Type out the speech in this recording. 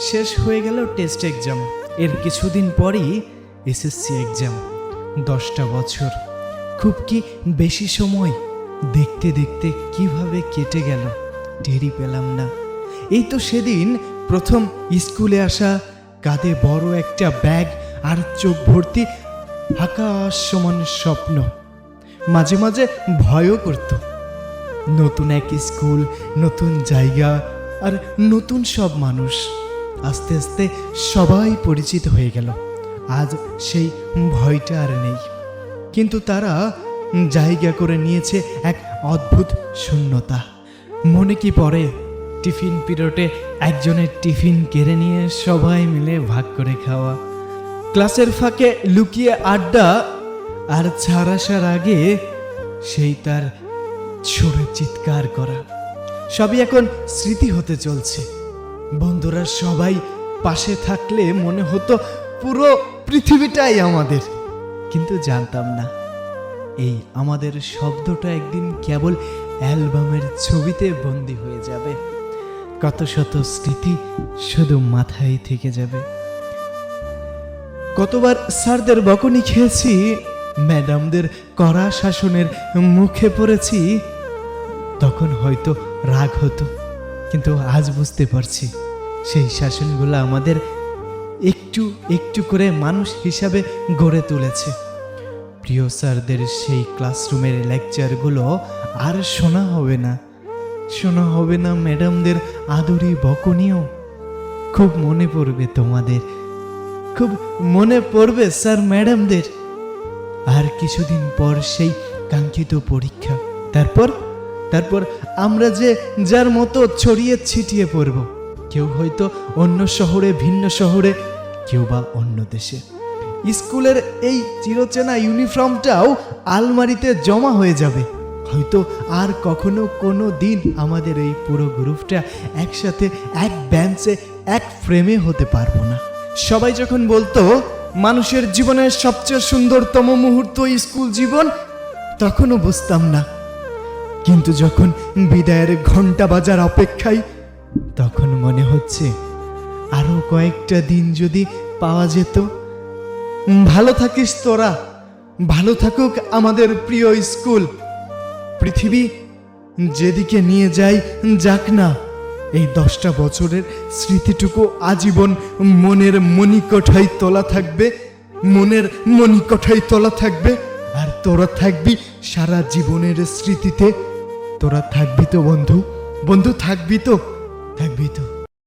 শেষ হয়ে গেল টেস্ট এক্সাম। এর কিছুদিন পরেই এসএসসি এক্সাম। 10টা বছর খুব কি বেশি সময়? দেখতে দেখতে কিভাবে কেটে গেল টেরই পেলাম না। এই তো সেদিন প্রথম স্কুলে আসা, কাঁধে বড় একটা ব্যাগ আর চোখ ভর্তি আকাশ সমান স্বপ্ন। মাঝে মাঝে ভয়ও করত। নতুন এক স্কুল, নতুন জায়গা আর নতুন সব মানুষ। আস্তে আস্তে সবাই পরিচিত হয়ে গেল। আজ সেই ভয়টা আর নেই, কিন্তু তারা জায়গা করে নিয়েছে এক অদ্ভুত শূন্যতা। মনে কি পড়ে টিফিন পিরিয়ডে একজনের টিফিন কেড়ে নিয়ে সবাই মিলে ভাগ করে খাওয়া, ক্লাসের ফাঁকে লুকিয়ে আড্ডা, আর ছাড় আসার আগে সেই তার ছড়ে চিৎকার করা। সবই এখন স্মৃতি হতে চলছে। বন্ধুরা সবাই পাশে থাকলে মনে হতো পুরো পৃথিবীটাই আমাদের, কিন্তু জানতাম না এই আমাদের শব্দটা একদিন কেবল অ্যালবামের ছবিতে বন্দী হয়ে যাবে। কত শত স্মৃতি শুধু মাথায় থেকে যাবে। কতবার স্যারদের বকুনি খেয়েছি, ম্যাডামদের কড়া শাসনের মুখে পড়েছি। তখন হয়তো রাগ হতো, কিন্তু আজ বুঝতে পারছি সেই শাসনগুলো আমাদের একটু একটু করে মানুষ হিসাবে গড়ে তুলেছে। প্রিয় স্যারদের সেই ক্লাসরুমের লেকচারগুলো আর শোনা হবে না, শোনা হবে না ম্যাডামদের আদুরি বকুনিও। খুব মনে পড়বে তোমাদের, খুব মনে পড়বে স্যার ম্যাডামদের। আর কিছুদিন পর সেই কাঙ্ক্ষিত পরীক্ষা। তারপর আমরা যে যার মতো ছড়িয়ে ছিটিয়ে পড়ব। কেউ হয়তো অন্য শহরে, ভিন্ন শহরে, কেউ বা অন্য দেশে। স্কুলের এই চিরচেনা ইউনিফর্মটাও আলমারিতে জমা হয়ে যাবে। হয়তো আর কখনো কোনো দিন আমাদের এই পুরো গ্রুপটা একসাথে এক বেঞ্চে, এক ফ্রেমে হতে পারবো না। সবাই যখন বলতো মানুষের জীবনের সবচেয়ে সুন্দরতম মুহূর্ত স্কুল জীবন, তখনও বুঝতাম না। কিন্তু যখন বিদায়ের ঘন্টা বাজার অপেক্ষায়, তখন মনে হচ্ছে আরো কয়েকটা দিন যদি পাওয়া যেত। ভালো থাকিস তোরা, ভালো থাকুক আমাদের প্রিয় স্কুল। পৃথিবী যেদিকে নিয়ে যায় যাক না, এই 10টা বছরের স্মৃতিটুকু আজীবন মনের মণিকোঠায় তোলা থাকবে, মনের মণিকোঠায় তোলা থাকবে। আর তোরা থাকবি সারা জীবনের স্মৃতিতে। তোরা থাকবি তো বন্ধু, বন্ধু থাকবি তো, থাকবি তো।